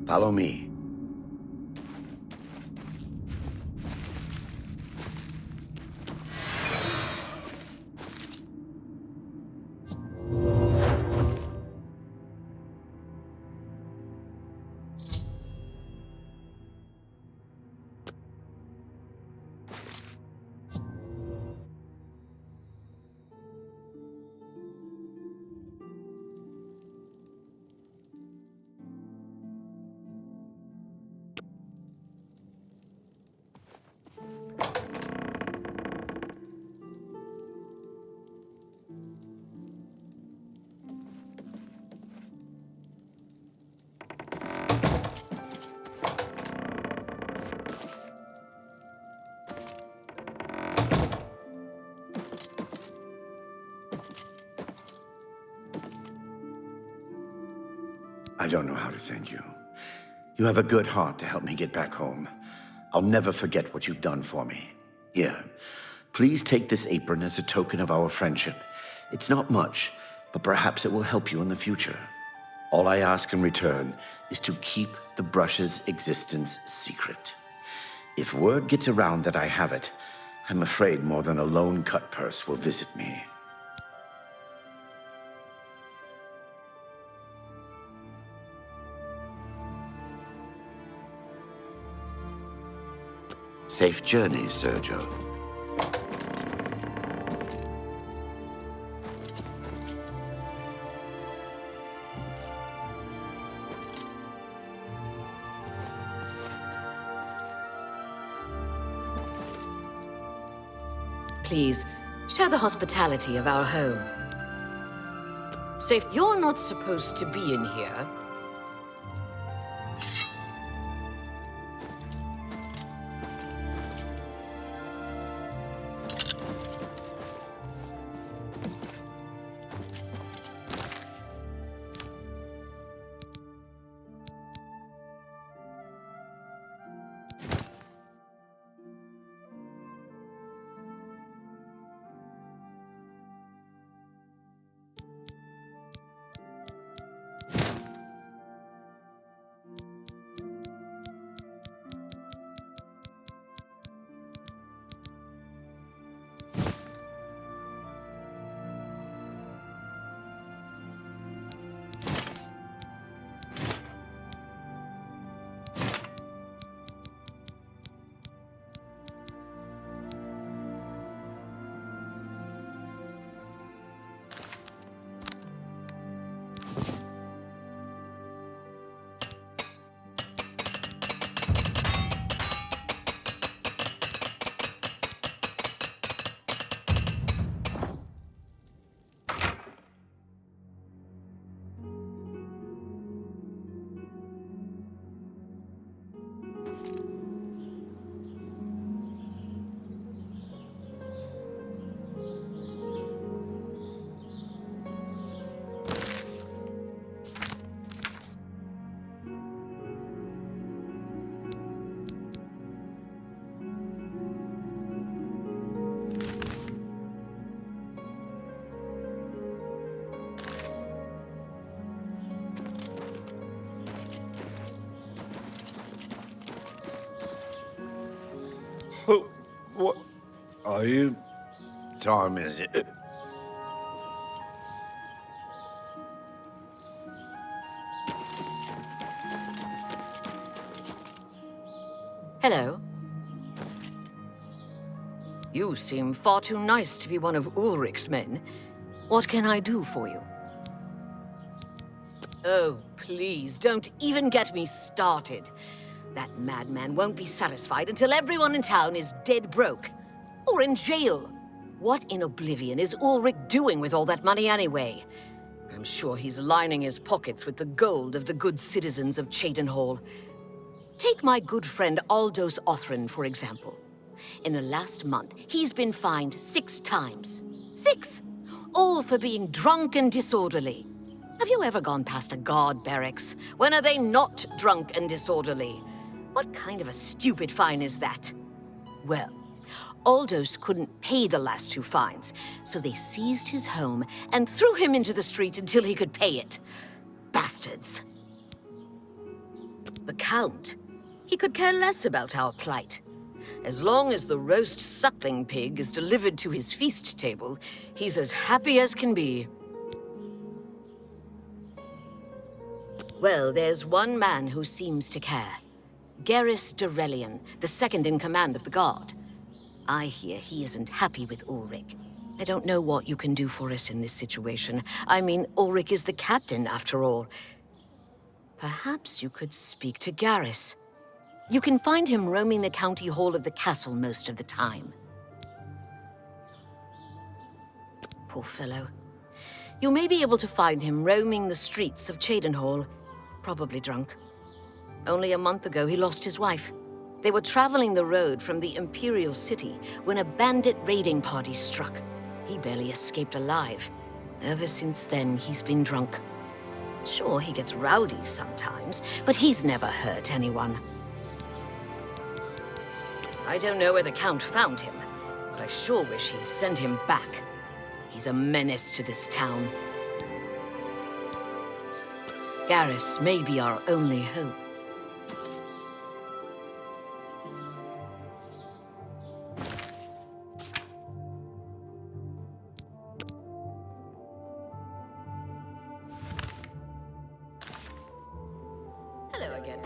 Follow me. I don't know how to thank you. You have a good heart to help me get back home. I'll never forget what you've done for me. Here, please take this apron as a token of our friendship. It's not much, but perhaps it will help you in the future. All I ask in return is to keep the brush's existence secret. If word gets around that I have it, I'm afraid more than a lone cut purse will visit me. Safe journey, Sergio. Please, share the hospitality of our home. Safe, you're not supposed to be in here. What are you? Time is it? Hello. You seem far too nice to be one of Ulrich's men. What can I do for you? Oh, please, don't even get me started. That madman won't be satisfied until everyone in town is dead broke. Or in jail. What in Oblivion is Ulrich doing with all that money anyway? I'm sure he's lining his pockets with the gold of the good citizens of Cheydinhall. Take my good friend Aldous Othran, for example. In the last month, he's been fined 6 times. 6! All for being drunk and disorderly. Have you ever gone past a guard barracks? When are they not drunk and disorderly? What kind of a stupid fine is that? Well, Aldous couldn't pay the last 2 fines, so they seized his home and threw him into the street until he could pay it. Bastards. The Count, he could care less about our plight. As long as the roast suckling pig is delivered to his feast table, he's as happy as can be. Well, there's one man who seems to care. Garrus Durelian, the second in command of the Guard. I hear he isn't happy with Ulrich. I don't know what you can do for us in this situation. I mean, Ulrich is the captain, after all. Perhaps you could speak to Garrus. You can find him roaming the county hall of the castle most of the time. Poor fellow. You may be able to find him roaming the streets of Cheydinhall, probably drunk. Only a month ago, he lost his wife. They were traveling the road from the Imperial City when a bandit raiding party struck. He barely escaped alive. Ever since then, he's been drunk. Sure, he gets rowdy sometimes, but he's never hurt anyone. I don't know where the Count found him, but I sure wish he'd send him back. He's a menace to this town. Garrus may be our only hope. Hello again.